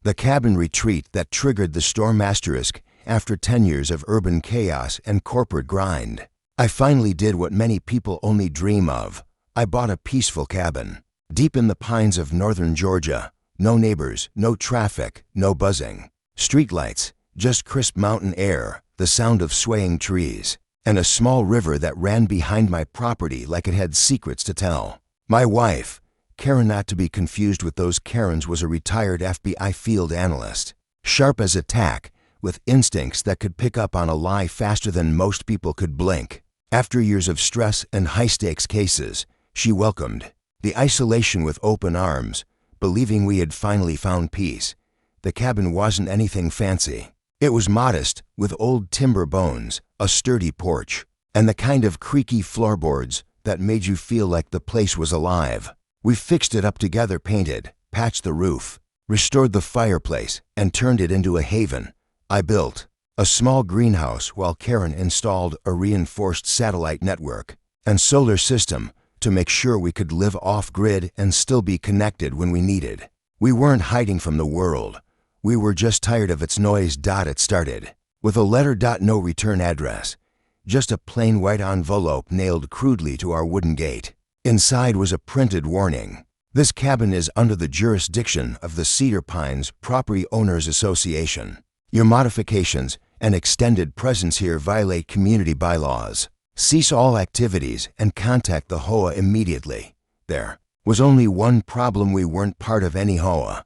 The cabin retreat that triggered the storm asterisk after 10 years of urban chaos and corporate grind. I finally did what many people only dream of. I bought a peaceful cabin, deep in the pines of northern Georgia. No neighbors, no traffic, no buzzing. Streetlights, just crisp mountain air, the sound of swaying trees, and a small river that ran behind my property like it had secrets to tell. My wife, Karen, not to be confused with those Karens, was a retired FBI field analyst, sharp as a tack, with instincts that could pick up on a lie faster than most people could blink. After years of stress and high-stakes cases, she welcomed the isolation with open arms, believing we had finally found peace. The cabin wasn't anything fancy. It was modest, with old timber bones, a sturdy porch, and the kind of creaky floorboards that made you feel like the place was alive. We fixed it up together, painted, patched the roof, restored the fireplace, and turned it into a haven. I built a small greenhouse while Karen installed a reinforced satellite network and solar system to make sure we could live off-grid and still be connected when we needed. We weren't hiding from the world. We were just tired of its noise. It started with a letter. No return address, just a plain white envelope nailed crudely to our wooden gate. Inside was a printed warning. This cabin is under the jurisdiction of the Cedar Pines Property Owners Association. Your modifications and extended presence here violate community bylaws. Cease all activities and contact the HOA immediately. There was only one problem: we weren't part of any HOA.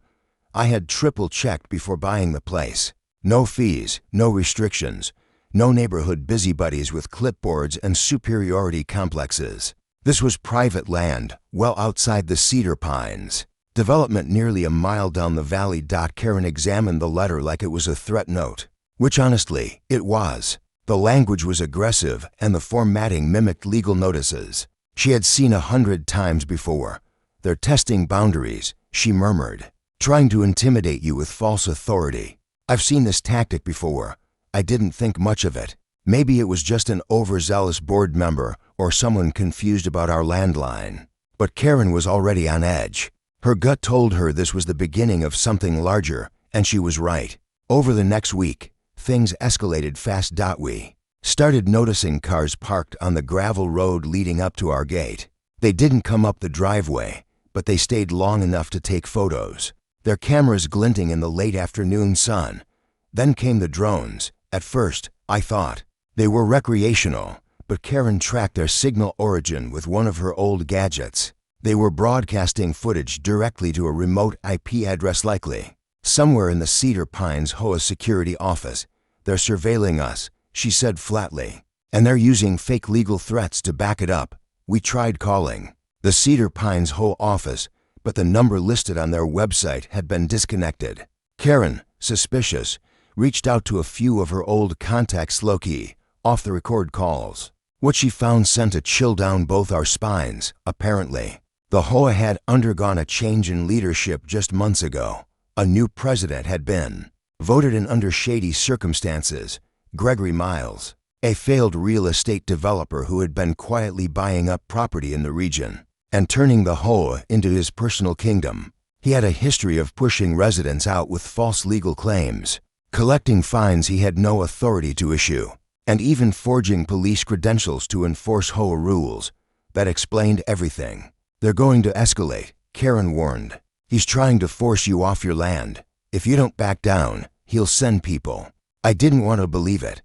I had triple-checked before buying the place. No fees, no restrictions, no neighborhood busybodies with clipboards and superiority complexes. This was private land, well outside the Cedar Pines. Development nearly a mile down the valley. Karen examined the letter like it was a threat note, which honestly, it was. The language was aggressive and the formatting mimicked legal notices she had seen 100 times before. "They're testing boundaries," she murmured, "trying to intimidate you with false authority. I've seen this tactic before. I didn't think much of it. Maybe it was just an overzealous board member or someone confused about our landline." But Karen was already on edge. Her gut told her this was the beginning of something larger, and she was right. Over the next week, things escalated fast. We started noticing cars parked on the gravel road leading up to our gate. They didn't come up the driveway, but they stayed long enough to take photos, their cameras glinting in the late afternoon sun. Then came the drones. At first, I thought they were recreational, but Karen tracked their signal origin with one of her old gadgets. They were broadcasting footage directly to a remote IP address, likely somewhere in the Cedar Pines HOA security office. "They're surveilling us," she said flatly, "and they're using fake legal threats to back it up." We tried calling the Cedar Pines HOA office, but the number listed on their website had been disconnected. Karen, suspicious, reached out to a few of her old contacts, low-key, off-the-record calls. What she found sent a chill down both our spines. Apparently, the HOA had undergone a change in leadership just months ago. A new president had been voted in under shady circumstances. Gregory Miles, a failed real estate developer who had been quietly buying up property in the region and turning the HOA into his personal kingdom. He had a history of pushing residents out with false legal claims, collecting fines he had no authority to issue, and even forging police credentials to enforce HOA rules. That explained everything. "They're going to escalate," Karen warned. "He's trying to force you off your land. If you don't back down, he'll send people." I didn't want to believe it,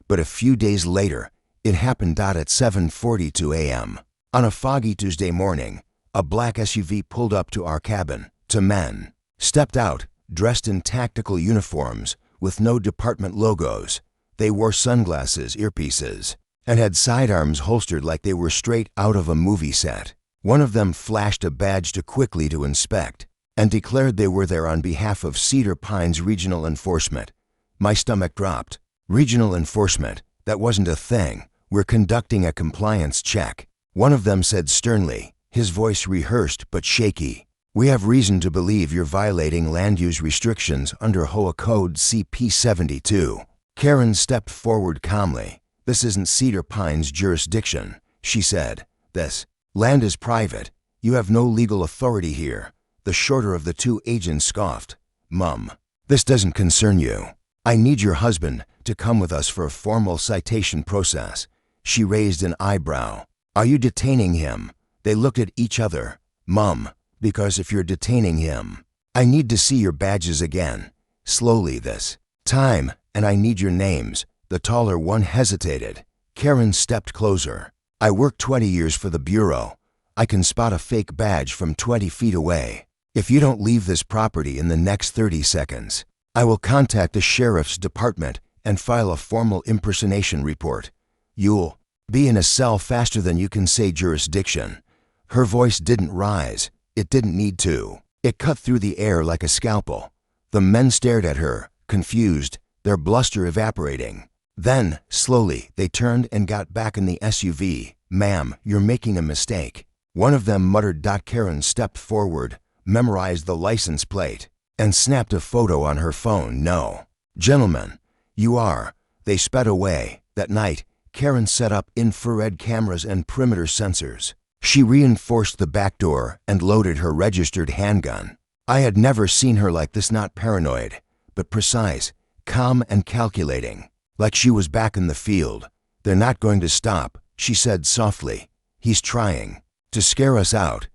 but a few days later, it happened. At 7:42 a.m. on a foggy Tuesday morning, a black SUV pulled up to our cabin. Two men stepped out, dressed in tactical uniforms with no department logos. They wore sunglasses, earpieces, and had sidearms holstered like they were straight out of a movie set. One of them flashed a badge to inspect and declared they were there on behalf of Cedar Pines Regional Enforcement. My stomach dropped. Regional enforcement? That wasn't a thing. "We're conducting a compliance check," one of them said sternly, his voice rehearsed but shaky. "We have reason to believe you're violating land use restrictions under HOA Code CP 72. Karen stepped forward calmly. "This isn't Cedar Pines' jurisdiction," she said. "This land is private. You have no legal authority here." The shorter of the two agents scoffed. Mum, this doesn't concern you. I need your husband to come with us for a formal citation process. She raised an eyebrow. Are you detaining him? They looked at each other. Mum, because if you're detaining him, I need to see your badges again. Slowly this time, and I need your names. The taller one hesitated. Karen stepped closer. I worked 20 years for the Bureau. I can spot a fake badge from 20 feet away. If you don't leave this property in the next 30 seconds, I will contact the sheriff's department and file a formal impersonation report. You'll be in a cell faster than you can say jurisdiction. Her voice didn't rise. It didn't need to. It cut through the air like a scalpel. The men stared at her, confused, their bluster evaporating. Then, slowly, they turned and got back in the SUV. Ma'am, you're making a mistake. One of them muttered. Karen stepped forward, memorized the license plate, and snapped a photo on her phone. No. Gentlemen, you are. They sped away. That night, Karen set up infrared cameras and perimeter sensors. She reinforced the back door and loaded her registered handgun. I had never seen her like this, not paranoid, but precise, calm and calculating, like she was back in the field. They're not going to stop, she said softly. He's trying to scare us out.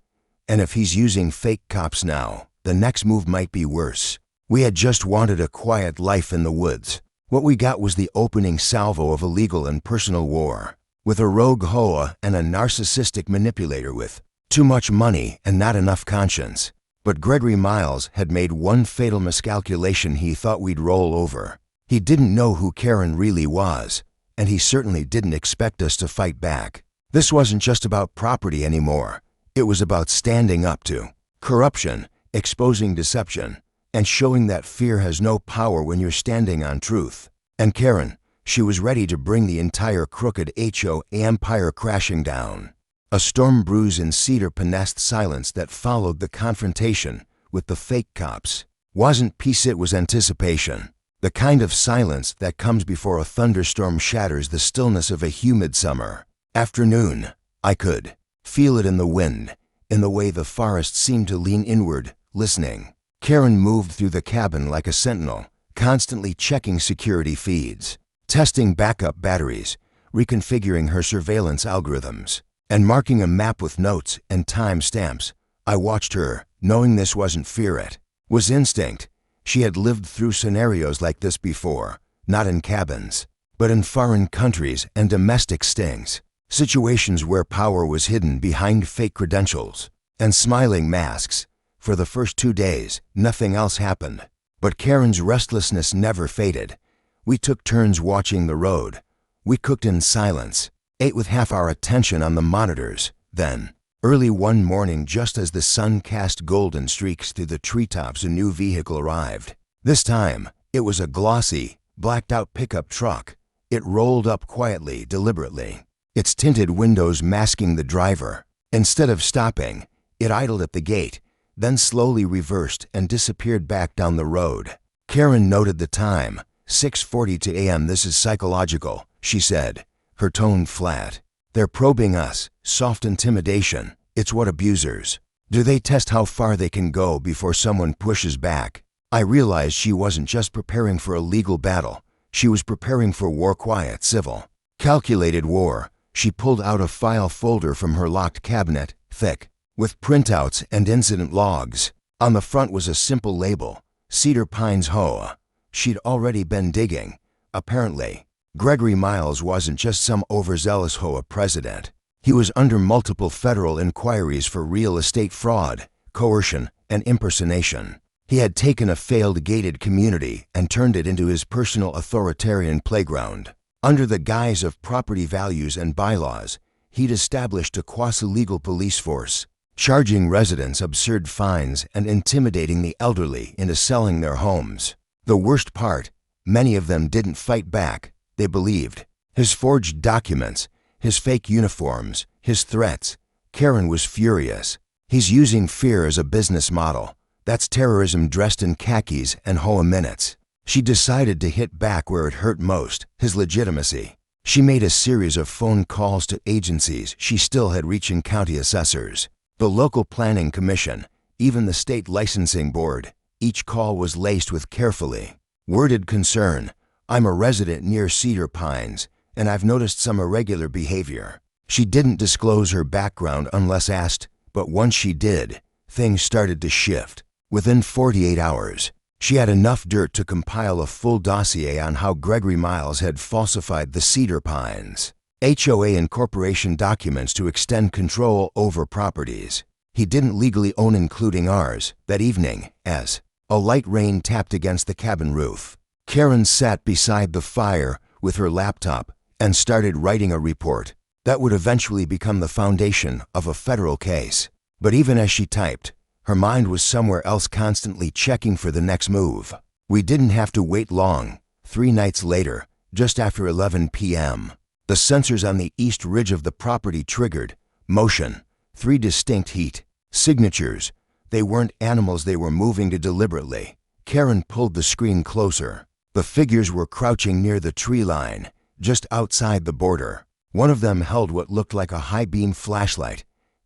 And if he's using fake cops now, the next move might be worse. We had just wanted a quiet life in the woods. What we got was the opening salvo of illegal and personal war, with a rogue HOA and a narcissistic manipulator with too much money and not enough conscience. But Gregory Miles had made one fatal miscalculation. He thought we'd roll over. He didn't know who Karen really was, and he certainly didn't expect us to fight back. This wasn't just about property anymore. It was about standing up to corruption, exposing deception, and showing that fear has no power when you're standing on truth. And Karen, she was ready to bring the entire crooked HOA empire crashing down. A storm brews in Cedar Penest. Silence that followed the confrontation with the fake cops wasn't peace, it was anticipation. The kind of silence that comes before a thunderstorm shatters the stillness of a humid summer afternoon. I could feel it in the wind, in the way the forest seemed to lean inward, listening. Karen moved through the cabin like a sentinel, constantly checking security feeds, testing backup batteries, reconfiguring her surveillance algorithms, and marking a map with notes and time stamps. I watched her, knowing this wasn't fear, it was instinct. She had lived through scenarios like this before, not in cabins, but in foreign countries and domestic stings. Situations where power was hidden behind fake credentials and smiling masks. For the first 2 days, nothing else happened. But Karen's restlessness never faded. We took turns watching the road. We cooked in silence, ate with half our attention on the monitors. Then, early one morning, just as the sun cast golden streaks through the treetops, a new vehicle arrived. This time, it was a glossy, blacked-out pickup truck. It rolled up quietly, deliberately, its tinted windows masking the driver. Instead of stopping, it idled at the gate, then slowly reversed and disappeared back down the road. Karen noted the time, 6:42 a.m. This is psychological, she said, her tone flat. They're probing us, soft intimidation. It's what abusers do. They test how far they can go before someone pushes back. I realized she wasn't just preparing for a legal battle. She was preparing for war, quiet, civil, calculated war. She pulled out a file folder from her locked cabinet, thick, with printouts and incident logs. On the front was a simple label, Cedar Pines HOA. She'd already been digging. Apparently, Gregory Miles wasn't just some overzealous HOA president. He was under multiple federal inquiries for real estate fraud, coercion, and impersonation. He had taken a failed gated community and turned it into his personal authoritarian playground. Under the guise of property values and bylaws, he'd established a quasi-legal police force, charging residents absurd fines and intimidating the elderly into selling their homes. The worst part, many of them didn't fight back. They believed his forged documents, his fake uniforms, his threats. Karen was furious. He's using fear as a business model. That's terrorism dressed in khakis and HOA minutes. She decided to hit back where it hurt most, his legitimacy. She made a series of phone calls to agencies she still had, reaching county assessors, the local planning commission, even the state licensing board. Each call was laced with carefully worded concern. "I'm a resident near Cedar Pines, and I've noticed some irregular behavior." She didn't disclose her background unless asked, but once she did, things started to shift. Within 48 hours, she had enough dirt to compile a full dossier on how Gregory Miles had falsified the Cedar Pines HOA and corporation documents to extend control over properties he didn't legally own, including ours. That evening, as a light rain tapped against the cabin roof, Karen sat beside the fire with her laptop and started writing a report that would eventually become the foundation of a federal case. But even as she typed, her mind was somewhere else, constantly checking for the next move. We didn't have to wait long. 3 nights later, just after 11 p.m., the sensors on the east ridge of the property triggered motion. 3 distinct heat signatures. They weren't animals they were moving to deliberately. Karen pulled the screen closer. The figures were crouching near the tree line, just outside the border. One of them held what looked like a high-beam flashlight.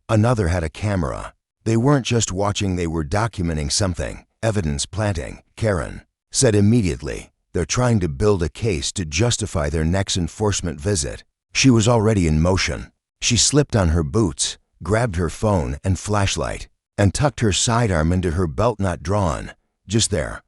Another had a camera. They weren't just watching, they were documenting something. "Evidence planting," Karen said immediately. "They're trying to build a case to justify their next enforcement visit." She was already in motion. She slipped on her boots, grabbed her phone and flashlight, and tucked her sidearm into her belt, not drawn. Just there.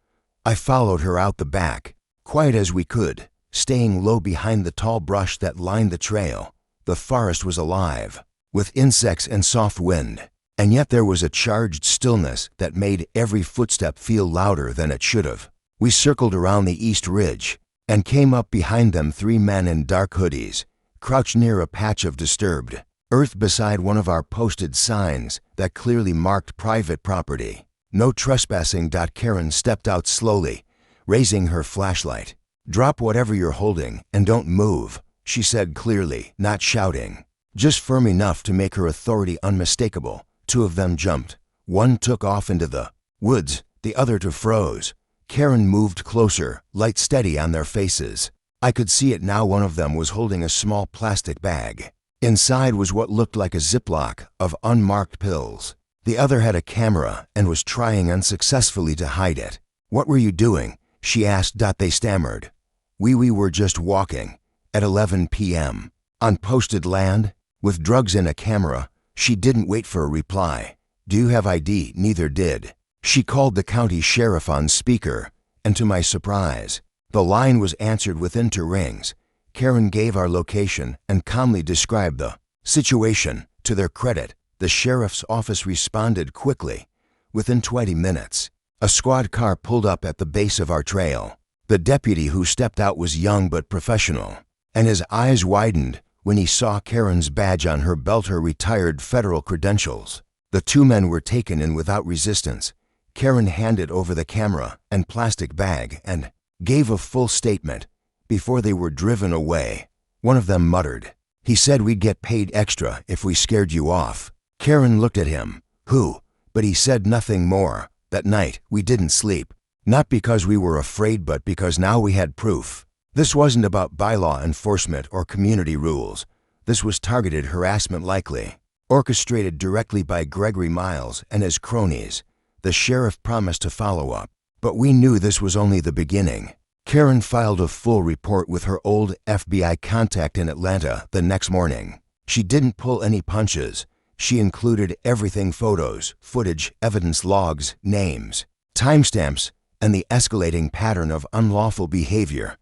I followed her out the back, quiet as we could, staying low behind the tall brush that lined the trail. The forest was alive, with insects and soft wind, and yet there was a charged stillness that made every footstep feel louder than it should have. We circled around the east ridge and came up behind them. 3 men in dark hoodies crouched near a patch of disturbed earth beside one of our posted signs that clearly marked private property. "No trespassing." Karen stepped out slowly, raising her flashlight. "Drop whatever you're holding and don't move," she said clearly, not shouting, just firm enough to make her authority unmistakable. 2 of them jumped. One took off into the woods, the other to froze. Karen moved closer, light steady on their faces. I could see it now. One of them was holding a small plastic bag. Inside was what looked like a Ziploc of unmarked pills. The other had a camera and was trying unsuccessfully to hide it. "What were you doing?" she asked. They stammered. We were just walking." At 11 p.m., on posted land, with drugs and a camera. She didn't wait for a reply. "Do you have ID?" Neither did. She called the county sheriff on speaker, and to my surprise, the line was answered within 2 rings. Karen gave our location and calmly described the situation. To their credit, the sheriff's office responded quickly. Within 20 minutes, a squad car pulled up at the base of our trail. The deputy who stepped out was young but professional, and his eyes widened when he saw Karen's badge on her belt, her retired federal credentials. The 2 men were taken in without resistance. Karen handed over the camera and plastic bag and gave a full statement. Before they were driven away, one of them muttered, "He said we'd get paid extra if we scared you off." Karen looked at him. "Who?" But he said nothing more. That night, we didn't sleep. Not because we were afraid, but because now we had proof. This wasn't about bylaw enforcement or community rules. This was targeted harassment, likely orchestrated directly by Gregory Miles and his cronies. The sheriff promised to follow up, but we knew this was only the beginning. Karen filed a full report with her old FBI contact in Atlanta the next morning. She didn't pull any punches. She included everything: photos, footage, evidence, logs, names, timestamps, and the escalating pattern of unlawful behavior.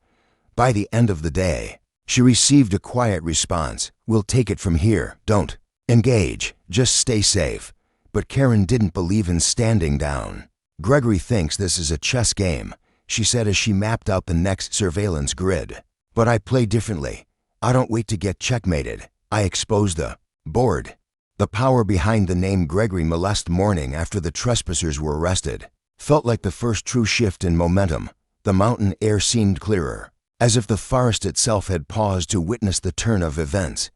By the end of the day, she received a quiet response: "We'll take it from here. Don't engage. Just stay safe." But Karen didn't believe in standing down. "Gregory thinks this is a chess game," she said as she mapped out the next surveillance grid. "But I play differently. I don't wait to get checkmated. I expose the board." The power behind the name Gregory Miles, morning after the trespassers were arrested, felt like the first true shift in momentum. The mountain air seemed clearer, as if the forest itself had paused to witness the turn of events.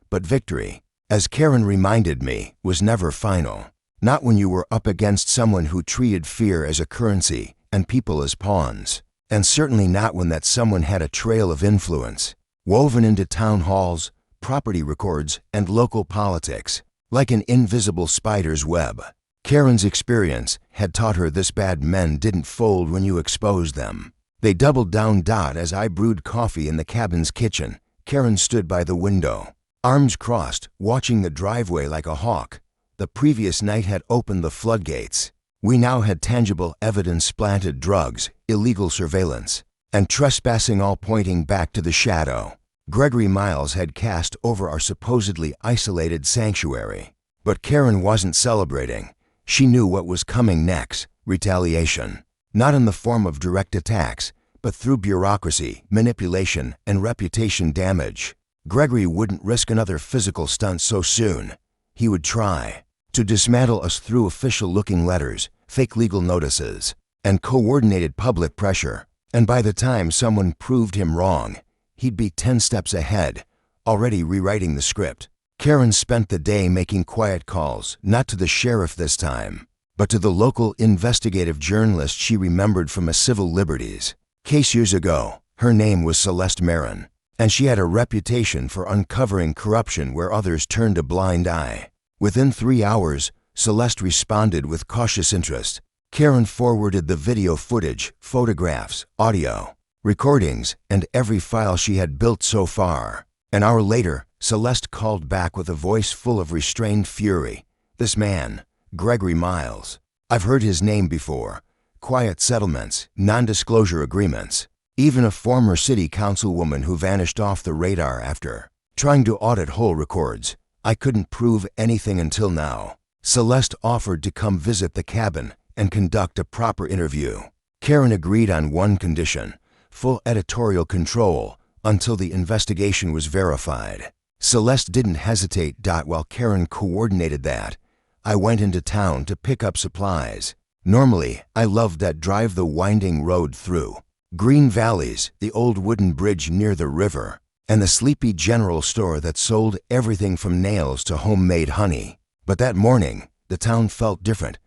But victory, as Karen reminded me, was never final. Not when you were up against someone who treated fear as a currency and people as pawns. And certainly not when that someone had a trail of influence, woven into town halls, property records, and local politics, like an invisible spider's web. Karen's experience had taught her this: bad men didn't fold when you exposed them. They doubled down. As I brewed coffee in the cabin's kitchen, Karen stood by the window, arms crossed, watching the driveway like a hawk. The previous night had opened the floodgates. We now had tangible evidence: planted drugs, illegal surveillance, and trespassing, all pointing back to the shadow Gregory Miles had cast over our supposedly isolated sanctuary. But Karen wasn't celebrating. She knew what was coming next: retaliation. Not in the form of direct attacks, but through bureaucracy, manipulation, and reputation damage. Gregory wouldn't risk another physical stunt so soon. He would try to dismantle us through official-looking letters, fake legal notices, and coordinated public pressure. And by the time someone proved him wrong, he'd be 10 steps ahead, already rewriting the script. Karen spent the day making quiet calls, not to the sheriff this time, but to the local investigative journalist she remembered from a civil liberties case years ago. Her name was Celeste Marin, and she had a reputation for uncovering corruption where others turned a blind eye. Within 3 hours, Celeste responded with cautious interest. Karen forwarded the video footage, photographs, audio, recordings, and every file she had built so far. An hour later, Celeste called back with a voice full of restrained fury. "This man, Gregory Miles. I've heard his name before. Quiet settlements, non-disclosure agreements. Even a former city councilwoman who vanished off the radar after trying to audit whole records. I couldn't prove anything until now." Celeste offered to come visit the cabin and conduct a proper interview. Karen agreed on one condition: full editorial control until the investigation was verified. Celeste didn't hesitate. While Karen coordinated that, I went into town to pick up supplies. Normally, I loved that drive, the winding road through green valleys, the old wooden bridge near the river, and the sleepy general store that sold everything from nails to homemade honey. But that morning, the town felt different.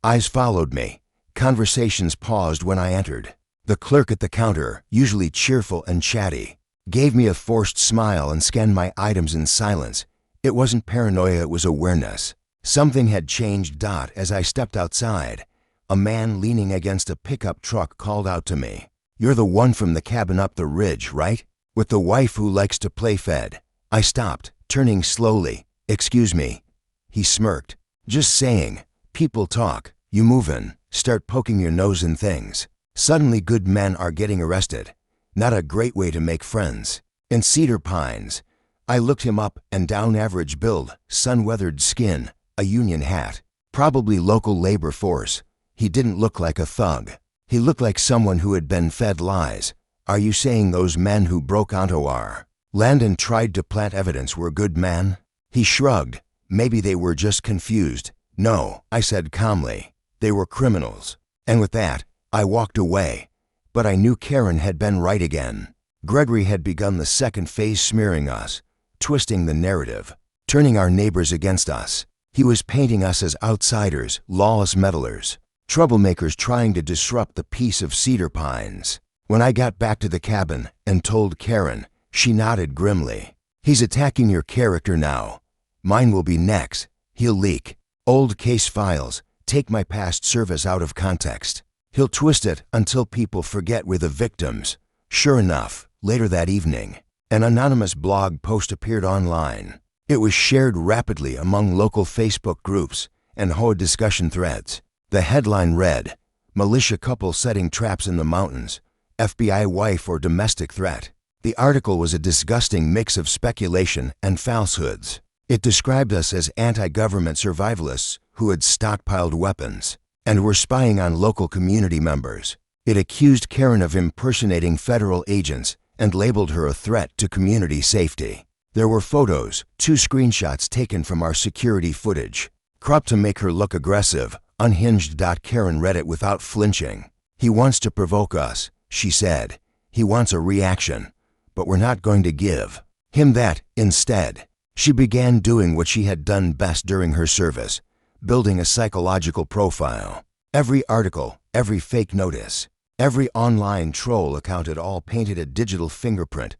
Eyes followed me. Conversations paused when I entered. The clerk at the counter, usually cheerful and chatty, gave me a forced smile and scanned my items in silence. It wasn't paranoia, it was awareness. Something had changed. As I stepped outside, a man leaning against a pickup truck called out to me, "You're the one from the cabin up the ridge, right? With the wife who likes to play fed?" I stopped, turning slowly. "Excuse me." He smirked. "Just saying. People talk. You move in, start poking your nose in things. Suddenly good men are getting arrested. Not a great way to make friends." In Cedar Pines. I looked him up and down. Average build, sun-weathered skin, a union hat. Probably local labor force. He didn't look like a thug. He looked like someone who had been fed lies. "Are you saying those men who broke onto our land and tried to plant evidence were good men?" He shrugged. "Maybe they were just confused." "No," I said calmly. "They were criminals." And with that, I walked away. But I knew Karen had been right again. Gregory had begun the second phase, smearing us, twisting the narrative, turning our neighbors against us. He was painting us as outsiders, lawless meddlers, troublemakers trying to disrupt the peace of Cedar Pines. When I got back to the cabin and told Karen, she nodded grimly. "He's attacking your character now. Mine will be next. He'll leak old case files, take my past service out of context. He'll twist it until people forget we're the victims." Sure enough, later that evening, an anonymous blog post appeared online. It was shared rapidly among local Facebook groups and HOA discussion threads. The headline read, "Militia couple setting traps in the mountains, FBI wife or domestic threat." The article was a disgusting mix of speculation and falsehoods. It described us as anti-government survivalists who had stockpiled weapons and were spying on local community members. It accused Karen of impersonating federal agents and labeled her a threat to community safety. There were photos, 2 screenshots taken from our security footage, cropped to make her look aggressive, unhinged. Karen read it without flinching. "He wants to provoke us," she said. "He wants a reaction, but we're not going to give him that. Instead, she began doing what she had done best during her service, building a psychological profile. Every article, every fake notice, every online troll account, it all painted a digital fingerprint.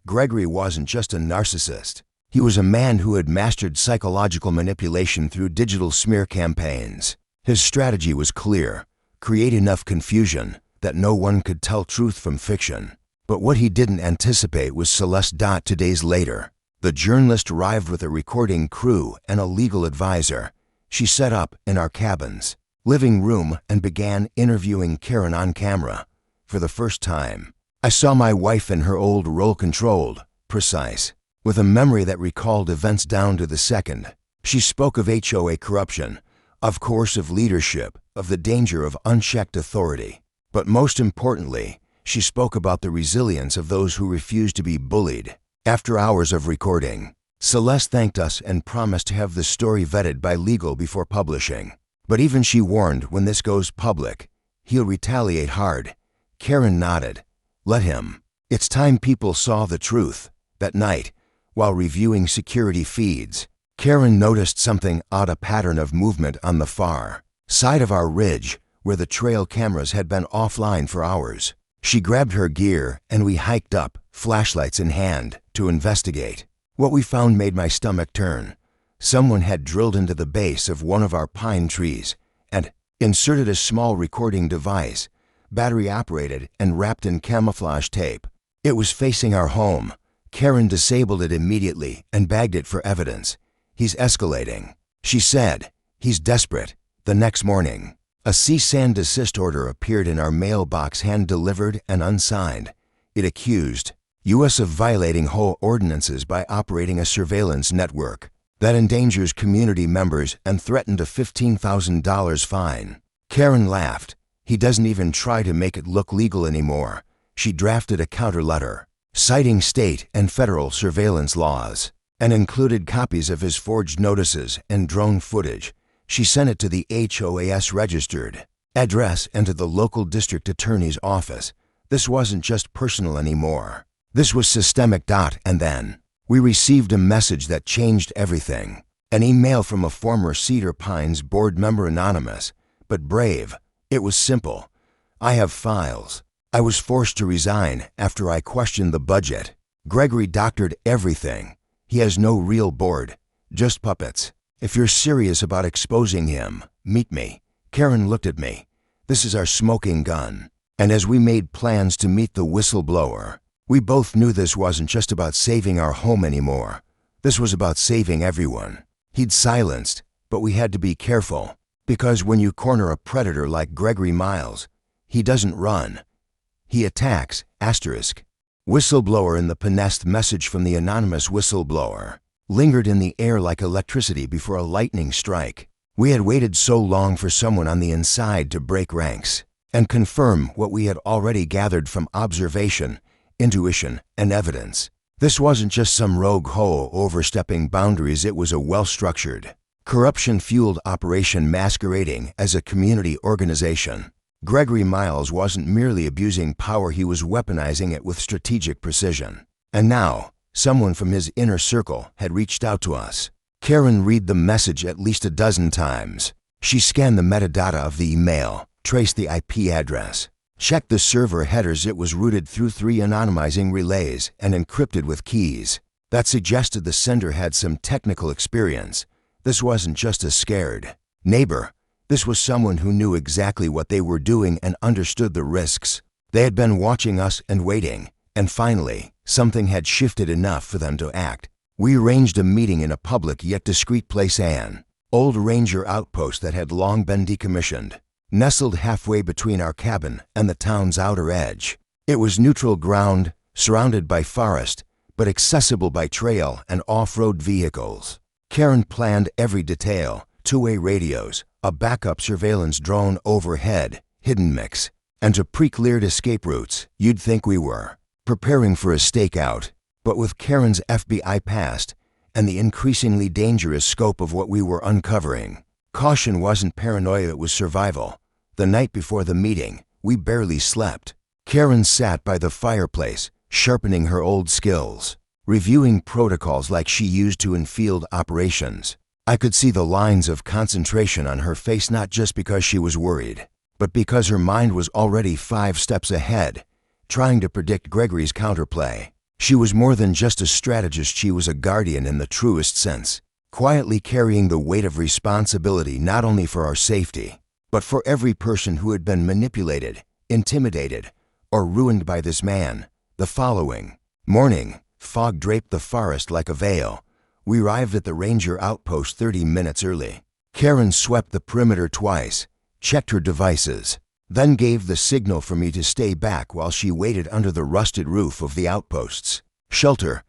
Gregory wasn't just a narcissist. He was a man who had mastered psychological manipulation through digital smear campaigns. His strategy was clear: create enough confusion that no one could tell truth from fiction. But what he didn't anticipate was Celeste. 2 days later, the journalist arrived with a recording crew and a legal advisor. She set up in our cabin's living room and began interviewing Karen on camera. For the first time, I saw my wife in her old role, controlled, precise, with a memory that recalled events down to the second. She spoke of HOA corruption, of course, of leadership, of the danger of unchecked authority. But most importantly, she spoke about the resilience of those who refused to be bullied. After hours of recording, Celeste thanked us and promised to have the story vetted by legal before publishing. But even she warned, when this goes public, he'll retaliate hard. Karen nodded. Let him. It's time people saw the truth. That night, while reviewing security feeds, Karen noticed something odd, a pattern of movement on the far side of our ridge, where the trail cameras had been offline for hours. She grabbed her gear and we hiked up, flashlights in hand, to investigate. What we found made my stomach turn. Someone had drilled into the base of one of our pine trees and inserted a small recording device, battery-operated and wrapped in camouflage tape. It was facing our home. Karen disabled it immediately and bagged it for evidence. He's escalating, she said. He's desperate. The next morning, a cease and desist order appeared in our mailbox, hand-delivered and unsigned. It accused U.S. of violating HOA ordinances by operating a surveillance network that endangers community members and threatened a $15,000 fine. Karen laughed. He doesn't even try to make it look legal anymore. She drafted a counter letter, citing state and federal surveillance laws, and included copies of his forged notices and drone footage. She sent it to the HOA's registered address and to the local district attorney's office. This wasn't just personal anymore. This was systemic. And then we received a message that changed everything. An email from a former Cedar Pines board member, anonymous, but brave. It was simple. I have files. I was forced to resign after I questioned the budget. Gregory doctored everything. He has no real board, just puppets. If you're serious about exposing him, meet me. Karen looked at me. This is our smoking gun. And as we made plans to meet the whistleblower, we both knew this wasn't just about saving our home anymore. This was about saving everyone. He'd silenced, but we had to be careful, because when you corner a predator like Gregory Miles, he doesn't run. He attacks. Whistleblower. In the Pinest message from the anonymous whistleblower lingered in the air like electricity before a lightning strike. We had waited so long for someone on the inside to break ranks and confirm what we had already gathered from observation, intuition, and evidence. This wasn't just some rogue HOA overstepping boundaries. It was a well-structured, corruption-fueled operation masquerading as a community organization. Gregory Miles wasn't merely abusing power, he was weaponizing it with strategic precision. And now, someone from his inner circle had reached out to us. Karen read the message at least a dozen times. She scanned the metadata of the email, traced the IP address, checked the server headers. It was routed through 3 anonymizing relays and encrypted with keys. That suggested the sender had some technical experience. This wasn't just a scared neighbor. This was someone who knew exactly what they were doing and understood the risks. They had been watching us and waiting, and finally, something had shifted enough for them to act. We arranged a meeting in a public yet discreet place, an old ranger outpost that had long been decommissioned, nestled halfway between our cabin and the town's outer edge. It was neutral ground, surrounded by forest, but accessible by trail and off-road vehicles. Karen planned every detail: two-way radios, a backup surveillance drone overhead, hidden mix, and to pre-cleared escape routes. You'd think we were preparing for a stakeout, but with Karen's FBI past and the increasingly dangerous scope of what we were uncovering, caution wasn't paranoia, it was survival. The night before the meeting, we barely slept. Karen sat by the fireplace, sharpening her old skills, reviewing protocols like she used to in field operations. I could see the lines of concentration on her face, not just because she was worried, but because her mind was already 5 steps ahead, trying to predict Gregory's counterplay. She was more than just a strategist, she was a guardian in the truest sense. quietly carrying the weight of responsibility not only for our safety, but for every person who had been manipulated, intimidated, or ruined by this man. The following morning, fog draped the forest like a veil. We arrived at the ranger outpost 30 minutes early. Karen swept the perimeter twice, checked her devices, then gave the signal for me to stay back while she waited under the rusted roof of the outpost's shelter.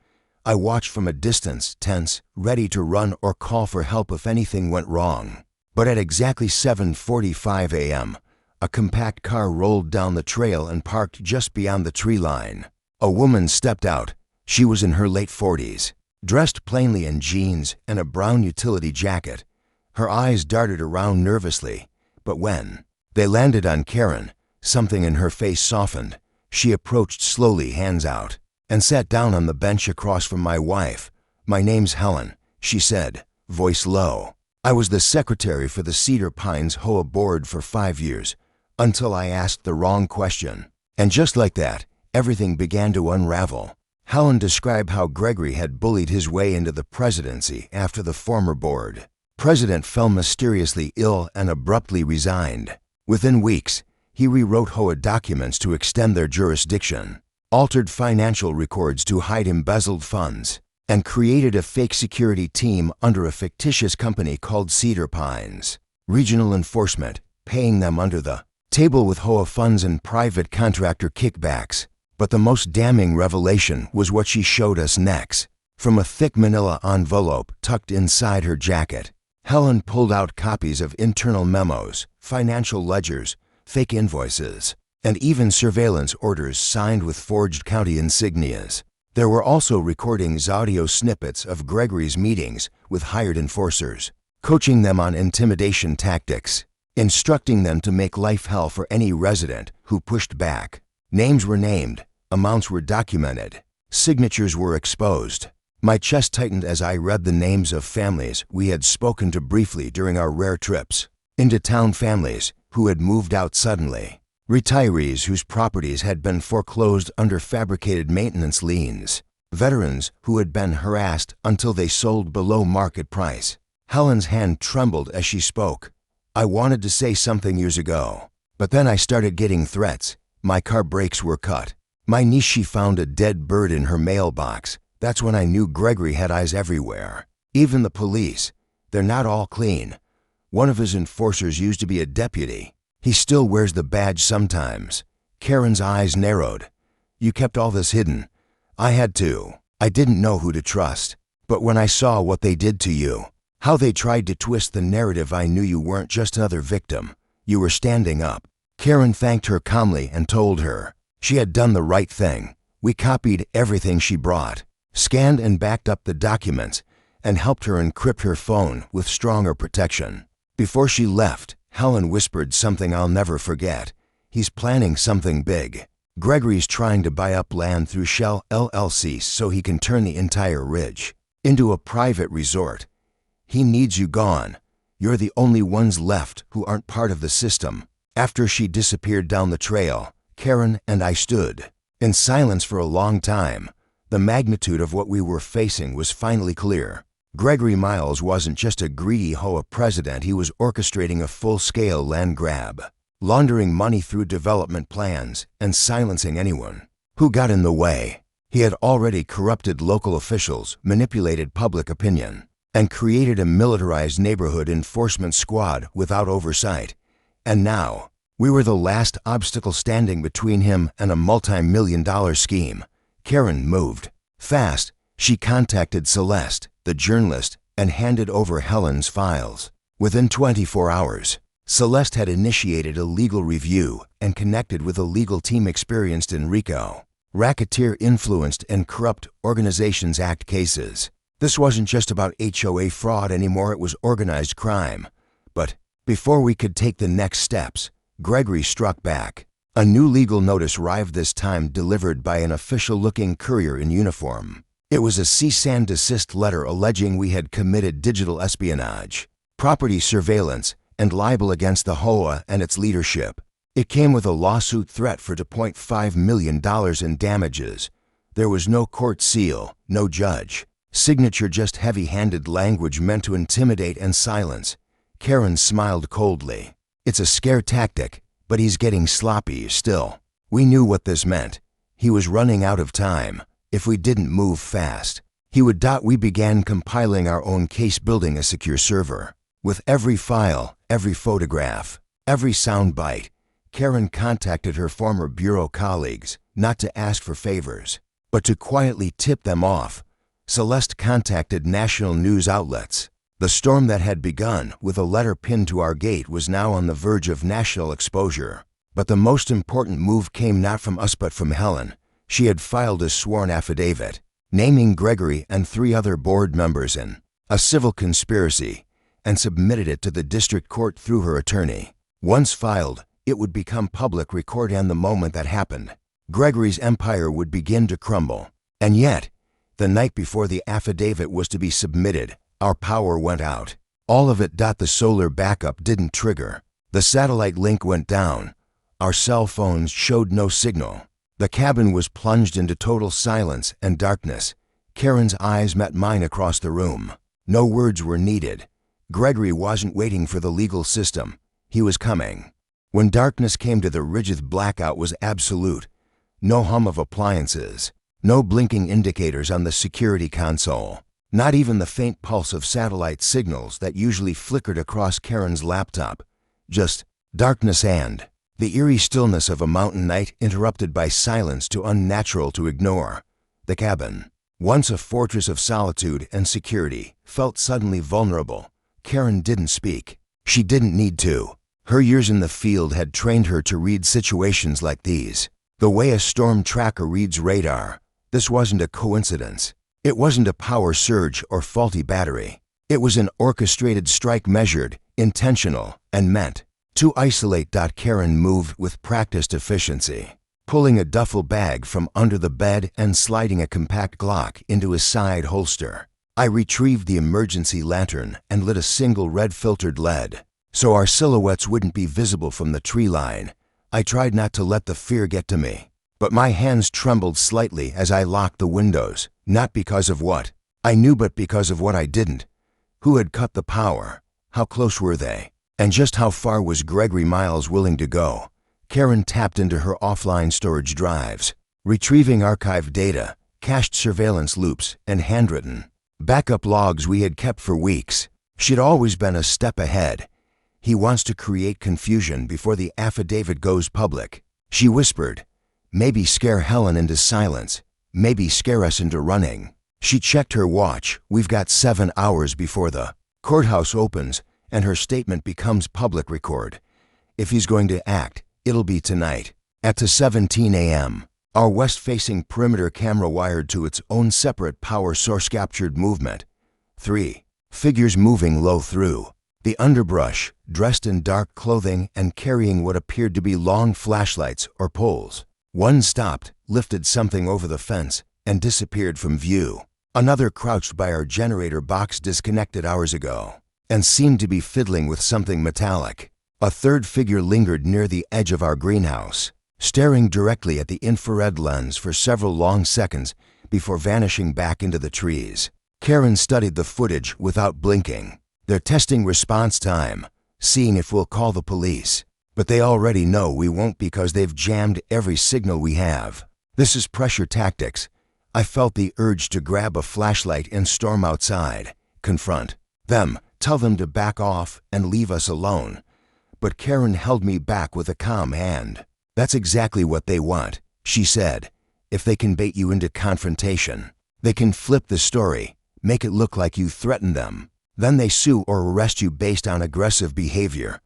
I watched from a distance, tense, ready to run or call for help if anything went wrong. But at exactly 7:45 a.m., a compact car rolled down the trail and parked just beyond the tree line. A woman stepped out. She was in her late 40s, dressed plainly in jeans and a brown utility jacket. Her eyes darted around nervously, but when they landed on Karen, something in her face softened. She approached slowly, hands out, and sat down on the bench across from my wife. "My name's Helen," she said, voice low. "I was the secretary for the Cedar Pines HOA board for 5 years, until I asked the wrong question." And just like that, everything began to unravel. Helen described how Gregory had bullied his way into the presidency after the former board president fell mysteriously ill and abruptly resigned. Within weeks, he rewrote HOA documents to extend their jurisdiction, altered financial records to hide embezzled funds, and created a fake security team under a fictitious company called Cedar Pines Regional Enforcement, paying them under the table with HOA funds and private contractor kickbacks. But the most damning revelation was what she showed us next. From a thick manila envelope tucked inside her jacket, Helen pulled out copies of internal memos, financial ledgers, fake invoices, and even surveillance orders signed with forged county insignias. There were also recordings, audio snippets of Gregory's meetings with hired enforcers, coaching them on intimidation tactics, instructing them to make life hell for any resident who pushed back. Names were named, amounts were documented, signatures were exposed. My chest tightened as I read the names of families we had spoken to briefly during our rare trips. Into-town families who had moved out suddenly. Retirees whose properties had been foreclosed under fabricated maintenance liens. Veterans who had been harassed until they sold below market price. Helen's hand trembled as she spoke. "I wanted to say something years ago, but then I started getting threats. My car brakes were cut. My niece, she found a dead bird in her mailbox. That's when I knew Gregory had eyes everywhere. Even the police. They're not all clean. One of his enforcers used to be a deputy. He still wears the badge sometimes." Karen's eyes narrowed. "You kept all this hidden." "I had to. I didn't know who to trust. But when I saw what they did to you, how they tried to twist the narrative, I knew you weren't just another victim. You were standing up." Karen thanked her calmly and told her she had done the right thing. We copied everything she brought, scanned and backed up the documents, and helped her encrypt her phone with stronger protection. Before she left, Helen whispered something I'll never forget. "He's planning something big. Gregory's trying to buy up land through Shell LLC so he can turn the entire ridge into a private resort. He needs you gone. You're the only ones left who aren't part of the system." After she disappeared down the trail, Karen and I stood in silence for a long time. The magnitude of what we were facing was finally clear. Gregory Miles wasn't just a greedy HOA president, he was orchestrating a full-scale land grab, laundering money through development plans, and silencing anyone who got in the way. He had already corrupted local officials, manipulated public opinion, and created a militarized neighborhood enforcement squad without oversight. And now, we were the last obstacle standing between him and a multi-million-dollar scheme. Karen moved fast. She contacted Celeste, the journalist, and handed over Helen's files. Within 24 hours, Celeste had initiated a legal review and connected with a legal team experienced in RICO, Racketeer-Influenced and Corrupt Organizations Act cases. This wasn't just about HOA fraud anymore, it was organized crime. But before we could take the next steps, Gregory struck back. A new legal notice arrived, this time delivered by an official-looking courier in uniform. It was a cease and desist letter alleging we had committed digital espionage, property surveillance, and libel against the HOA and its leadership. It came with a lawsuit threat for $2.5 million in damages. There was no court seal, no judge, Signature just heavy-handed language meant to intimidate and silence. Karen smiled coldly. It's a scare tactic, but he's getting sloppy still. We knew what this meant. He was running out of time. If we didn't move fast, he would. We began compiling our own case, building a secure server. With every file, every photograph, every soundbite, Karen contacted her former bureau colleagues, not to ask for favors, but to quietly tip them off. Celeste contacted national news outlets. The storm that had begun with a letter pinned to our gate was now on the verge of national exposure. But the most important move came not from us but from Helen. She had filed a sworn affidavit, naming Gregory and 3 other board members in a civil conspiracy, and submitted it to the district court through her attorney. Once filed, it would become public record, and the moment that happened, Gregory's empire would begin to crumble. And yet, the night before the affidavit was to be submitted, our power went out. All of it. The solar backup didn't trigger. The satellite link went down. Our cell phones showed no signal. The cabin was plunged into total silence and darkness. Karen's eyes met mine across the room. No words were needed. Gregory wasn't waiting for the legal system. He was coming. When darkness came, the rigid blackout was absolute. No hum of appliances. No blinking indicators on the security console. Not even the faint pulse of satellite signals that usually flickered across Karen's laptop. Just darkness and the eerie stillness of a mountain night, interrupted by silence too unnatural to ignore. The cabin, once a fortress of solitude and security, felt suddenly vulnerable. Karen didn't speak. She didn't need to. Her years in the field had trained her to read situations like these, the way a storm tracker reads radar. This wasn't a coincidence. It wasn't a power surge or faulty battery. It was an orchestrated strike, measured, intentional, and meant to isolate. Karen moved with practiced efficiency, pulling a duffel bag from under the bed and sliding a compact Glock into his side holster. I retrieved the emergency lantern and lit a single red-filtered LED, so our silhouettes wouldn't be visible from the tree line. I tried not to let the fear get to me, but my hands trembled slightly as I locked the windows, not because of what I knew but because of what I didn't. Who had cut the power? How close were they? And just how far was Gregory Miles willing to go? Karen tapped into her offline storage drives, retrieving archived data, cached surveillance loops, and handwritten backup logs we had kept for weeks. She'd always been a step ahead. He wants to create confusion before the affidavit goes public, she whispered. Maybe scare Helen into silence. Maybe scare us into running. She checked her watch. We've got 7 hours before the courthouse opens and her statement becomes public record. If he's going to act, it'll be tonight, at 2:17 a.m. Our west-facing perimeter camera, wired to its own separate power source, captured movement. 3 figures moving low through the underbrush, dressed in dark clothing and carrying what appeared to be long flashlights or poles. One stopped, lifted something over the fence, and disappeared from view. Another crouched by our generator box, disconnected hours ago, and seemed to be fiddling with something metallic. A third figure lingered near the edge of our greenhouse, staring directly at the infrared lens for several long seconds before vanishing back into the trees. Karen studied the footage without blinking. They're testing response time, seeing if we'll call the police. But they already know we won't because they've jammed every signal we have. This is pressure tactics. I felt the urge to grab a flashlight and storm outside, confront them, tell them to back off and leave us alone. But Karen held me back with a calm hand. That's exactly what they want, she said. If they can bait you into confrontation, they can flip the story, make it look like you threatened them. Then they sue or arrest you based on aggressive behavior.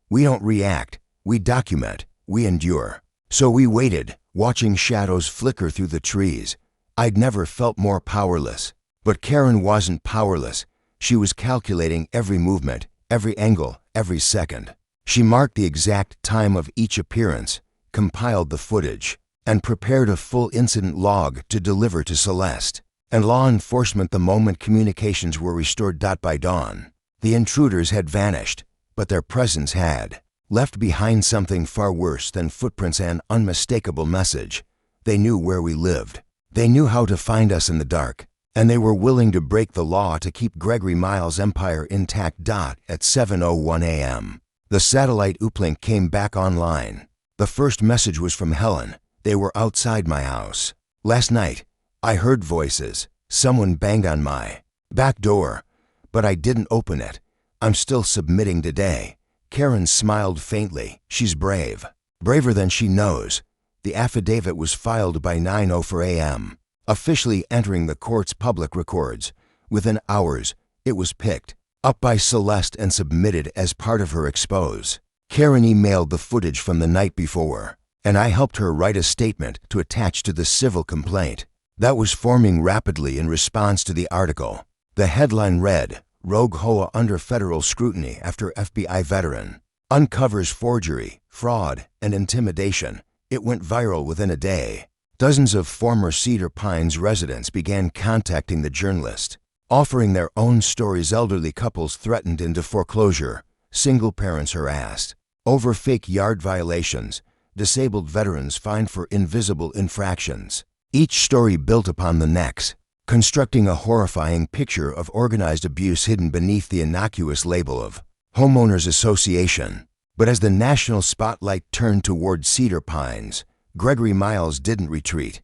We don't react, we document, we endure. So we waited, watching shadows flicker through the trees. I'd never felt more powerless. But Karen wasn't powerless. She was calculating every movement, every angle, every second. She marked the exact time of each appearance, compiled the footage, and prepared a full incident log to deliver to Celeste and law enforcement the moment communications were restored. By dawn, the intruders had vanished, but their presence had left behind something far worse than footprints, an unmistakable message. They knew where we lived. They knew how to find us in the dark. and they were willing to break the law to keep Gregory Miles' empire intact. At 7:01 a.m., the satellite uplink came back online. The first message was from Helen. They were outside my house. Last night, I heard voices. Someone banged on my back door, but I didn't open it. I'm still submitting today. Karen smiled faintly. She's brave. Braver than she knows. The affidavit was filed by 9:04 a.m., officially entering the court's public records. Within hours, it was picked up by Celeste and submitted as part of her expose. Karen emailed the footage from the night before, and I helped her write a statement to attach to the civil complaint that was forming rapidly in response to the article. The headline read, "Rogue HOA under federal scrutiny after FBI veteran uncovers forgery, fraud, and intimidation." It went viral within a day. Dozens of former Cedar Pines residents began contacting the journalist, offering their own stories. Elderly couples threatened into foreclosure, single parents harassed over fake yard violations, disabled veterans fined for invisible infractions. Each story built upon the next, constructing a horrifying picture of organized abuse hidden beneath the innocuous label of Homeowners Association. But as the national spotlight turned toward Cedar Pines, Gregory Miles didn't retreat.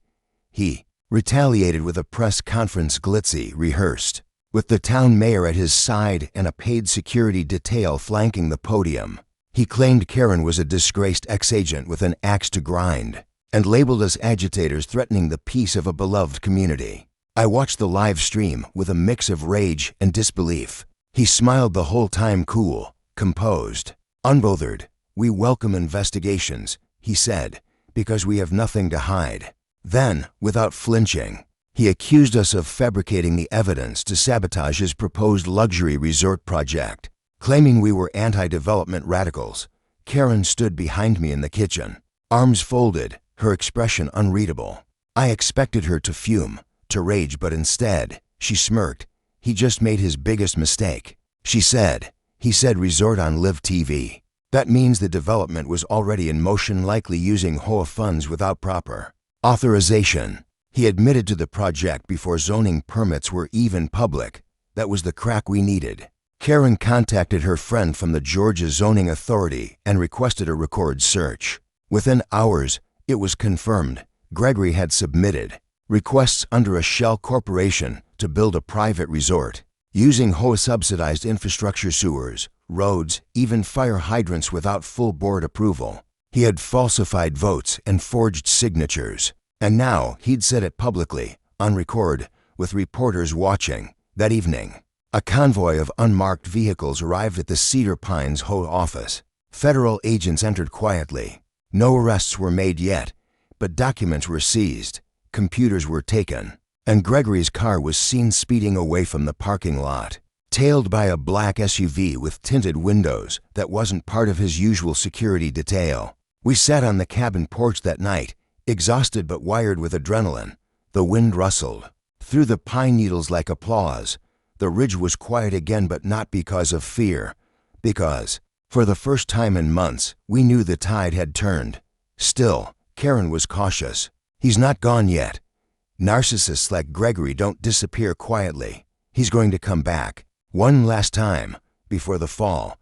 He retaliated with a press conference glitzy rehearsed, with the town mayor at his side and a paid security detail flanking the podium. He claimed Karen was a disgraced ex-agent with an axe to grind, and labeled us agitators threatening the peace of a beloved community. I watched the live stream with a mix of rage and disbelief. He smiled the whole time, cool, composed, unbothered. "We welcome investigations," he said, "because we have nothing to hide." Then, without flinching, he accused us of fabricating the evidence to sabotage his proposed luxury resort project, claiming we were anti-development radicals. Karen stood behind me in the kitchen, arms folded, her expression unreadable. I expected her to fume, to rage, but instead, she smirked. "He just made his biggest mistake," she said. "He said resort on Live TV. That means the development was already in motion, likely using HOA funds without proper authorization. He admitted to the project before zoning permits were even public. That was the crack we needed." Karen contacted her friend from the Georgia Zoning Authority and requested a record search. Within hours, it was confirmed. Gregory had submitted requests under a shell corporation to build a private resort, using HOA-subsidized infrastructure, sewers, roads, even fire hydrants without full board approval. He had falsified votes and forged signatures, and now he'd said it publicly, on record, with reporters watching. That evening, a convoy of unmarked vehicles arrived at the Cedar Pines HOA office. Federal agents entered quietly. No arrests were made yet, but documents were seized, computers were taken, and Gregory's car was seen speeding away from the parking lot, tailed by a black SUV with tinted windows that wasn't part of his usual security detail. We sat on the cabin porch that night, exhausted but wired with adrenaline. The wind rustled through the pine needles like applause. The ridge was quiet again, but not because of fear, because, for the first time in months, we knew the tide had turned. Still, Karen was cautious. "He's not gone yet. Narcissists like Gregory don't disappear quietly. He's going to come back. One last time, before the fall.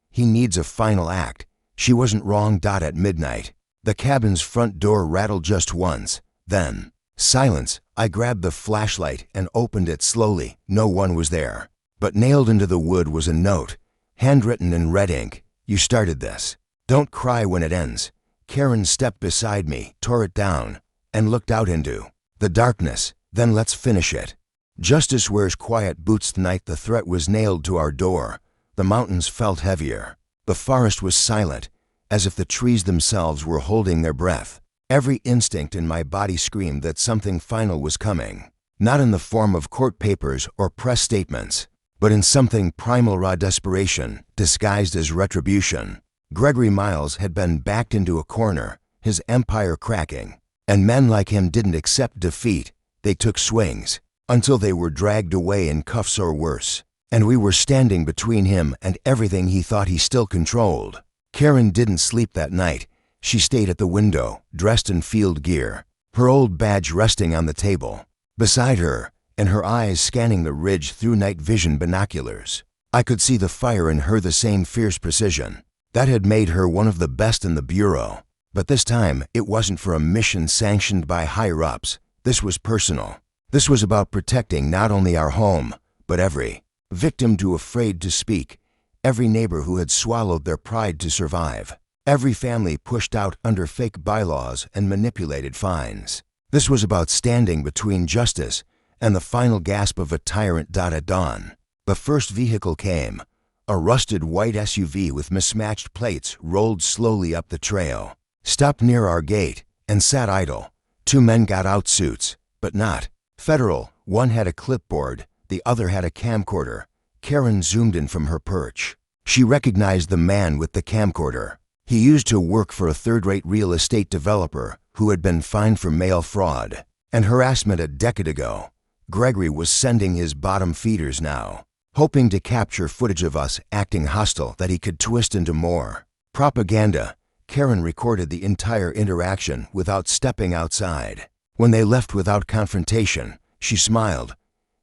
He needs a final act." She wasn't wrong. At midnight, the cabin's front door rattled just once. Then, silence. I grabbed the flashlight and opened it slowly. No one was there. But nailed into the wood was a note, handwritten in red ink. "You started this. Don't cry when it ends." Karen stepped beside me, tore it down, and looked out into the darkness. "Then let's finish it. Justice wears quiet boots tonight." The threat was nailed to our door. The mountains felt heavier. The forest was silent, as if the trees themselves were holding their breath. Every instinct in my body screamed that something final was coming, not in the form of court papers or press statements, but in something primal, raw desperation disguised as retribution. Gregory Miles had been backed into a corner, his empire cracking, and men like him didn't accept defeat. They took swings, until they were dragged away in cuffs or worse, and we were standing between him and everything he thought he still controlled. Karen didn't sleep that night. She stayed at the window, dressed in field gear, her old badge resting on the table. Beside her, and her eyes scanning the ridge through night vision binoculars. I could see the fire in her, the same fierce precision. That had made her one of the best in the Bureau. But this time, it wasn't for a mission sanctioned by higher-ups. This was personal. This was about protecting not only our home, but every victim too afraid to speak, every neighbor who had swallowed their pride to survive, every family pushed out under fake bylaws and manipulated fines. This was about standing between justice and the final gasp of a tyrant. At dawn, the first vehicle came. A rusted white SUV with mismatched plates rolled slowly up the trail, stopped near our gate, and sat idle. Two men got out, suits, but not federal. One had a clipboard, the other had a camcorder. Karen zoomed in from her perch. She recognized the man with the camcorder. He used to work for a third-rate real estate developer who had been fined for mail fraud and harassment a decade ago. Gregory was sending his bottom feeders now, hoping to capture footage of us acting hostile that he could twist into more propaganda. Karen recorded the entire interaction without stepping outside. When they left without confrontation, she smiled.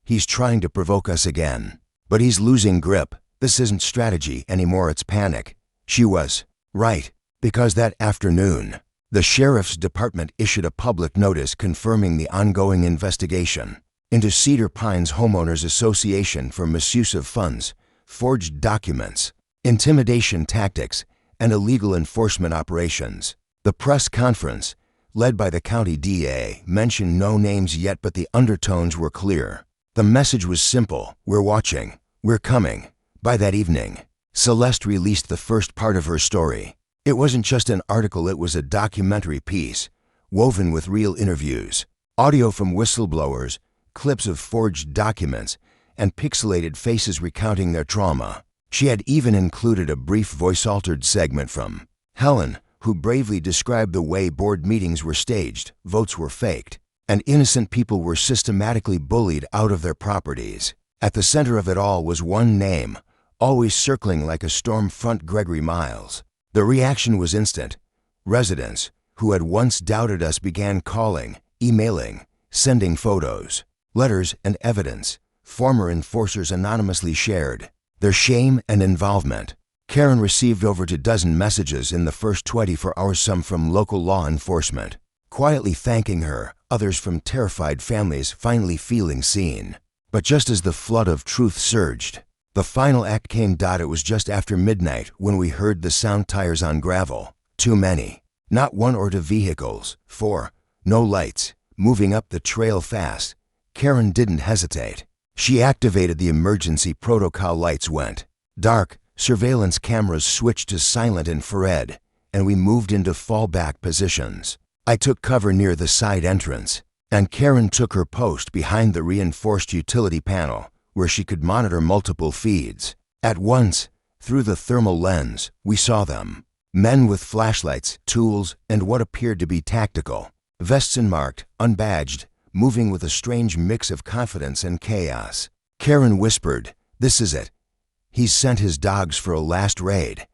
He's trying to provoke us again. But he's losing grip. This isn't strategy anymore, it's panic. She was right, because that afternoon, the sheriff's department issued a public notice confirming the ongoing investigation into Cedar Pines Homeowners Association for misuse of funds, forged documents, intimidation tactics, and illegal enforcement operations. The press conference, led by the county DA, mentioned no names yet, but the undertones were clear. The message was simple: we're watching, we're coming. By that evening, Celeste released the first part of her story. It wasn't just an article, it was a documentary piece, woven with real interviews, audio from whistleblowers, clips of forged documents, and pixelated faces recounting their trauma. She had even included a brief voice-altered segment from Helen, who bravely described the way board meetings were staged, votes were faked, and innocent people were systematically bullied out of their properties. At the center of it all was one name, always circling like a storm front: Gregory Miles. The reaction was instant. Residents, who had once doubted us, began calling, emailing, sending photos, letters, and evidence. Former enforcers anonymously shared their shame and involvement. Karen received over a dozen messages in the first 24 hours, some from local law enforcement, quietly thanking her, others from terrified families finally feeling seen. But just as the flood of truth surged, the final act came. It was just after midnight when we heard the sound: tires on gravel. Too many. Not one or two vehicles. 4. No lights. Moving up the trail fast. Karen didn't hesitate. She activated the emergency protocol. Lights went dark. Surveillance cameras switched to silent infrared, and we moved into fallback positions. I took cover near the side entrance, and Karen took her post behind the reinforced utility panel, where she could monitor multiple feeds. At once, through the thermal lens, we saw them. Men with flashlights, tools, and what appeared to be tactical vests, unmarked, unbadged, moving with a strange mix of confidence and chaos. Karen whispered, "This is it. He's sent his dogs for a last raid.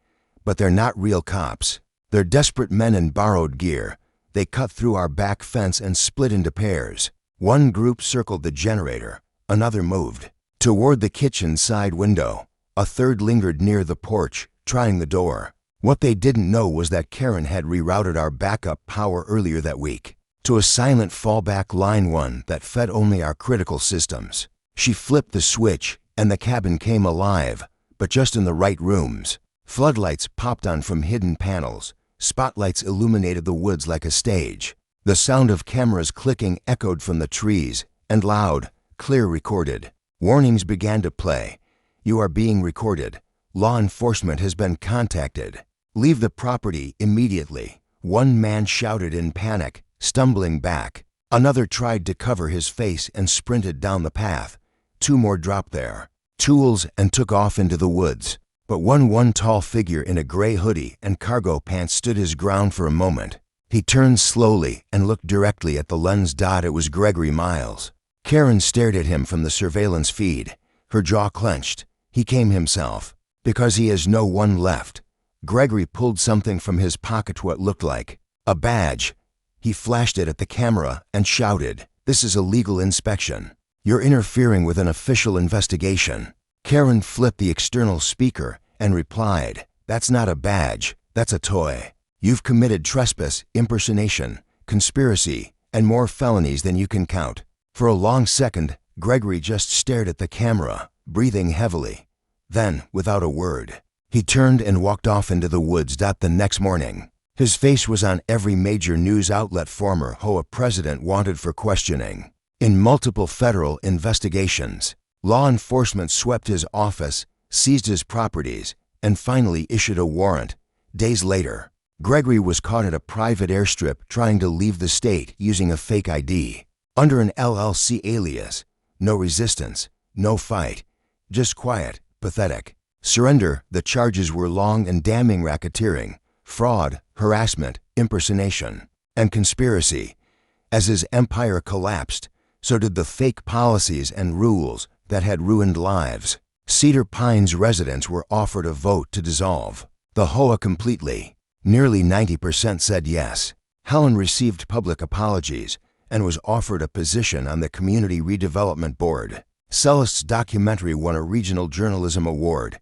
But they're not real cops. They're desperate men in borrowed gear. They cut through our back fence and split into pairs. One group circled the generator. Another moved toward the kitchen side window. A third lingered near the porch, trying the door. What they didn't know was that Karen had rerouted our backup power earlier that week to a silent fallback line, one that fed only our critical systems. She flipped the switch, and the cabin came alive, but just in the right rooms. Floodlights popped on from hidden panels. Spotlights illuminated the woods like a stage. The sound of cameras clicking echoed from the trees, and loud, clear, recorded. Warnings began to play. "You are being recorded. Law enforcement has been contacted. Leave the property immediately." One man shouted in panic, stumbling back. Another tried to cover his face and sprinted down the path. 2 more dropped their tools and took off into the woods. But one tall figure in a gray hoodie and cargo pants stood his ground for a moment. He turned slowly and looked directly at the lens. It was Gregory Miles. Karen stared at him from the surveillance feed, her jaw clenched. He came himself. "Because he has no one left." Gregory pulled something from his pocket, what looked like a badge. He flashed it at the camera and shouted, "This is a legal inspection. You're interfering with an official investigation." Karen flipped the external speaker and replied, "That's not a badge, that's a toy. You've committed trespass, impersonation, conspiracy, and more felonies than you can count." For a long second, Gregory just stared at the camera, breathing heavily. Then, without a word, he turned and walked off into the woods. The next morning, his face was on every major news outlet. Former HOA president wanted for questioning. In multiple federal investigations, law enforcement swept his office, seized his properties, and finally issued a warrant. Days later, Gregory was caught at a private airstrip trying to leave the state using a fake ID. Under an LLC alias. No resistance, no fight, just quiet, pathetic surrender. The charges were long and damning: racketeering, fraud, harassment, impersonation, and conspiracy. As his empire collapsed, so did the fake policies and rules that had ruined lives. Cedar Pines residents were offered a vote to dissolve the HOA completely. Nearly 90% said yes. Helen received public apologies and was offered a position on the Community Redevelopment Board. Celeste's documentary won a Regional Journalism Award,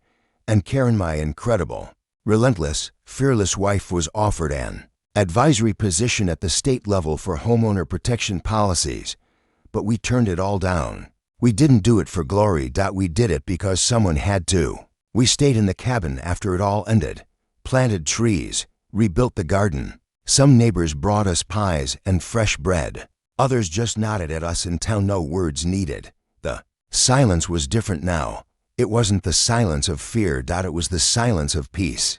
and Karen, my incredible, relentless, fearless wife, was offered an advisory position at the state level for homeowner protection policies. But we turned it all down. We didn't do it for glory. We did it because someone had to. We stayed in the cabin after it all ended, planted trees, rebuilt the garden. Some neighbors brought us pies and fresh bread. Others just nodded at us until no words needed. The silence was different now. It wasn't the silence of fear. It was the silence of peace.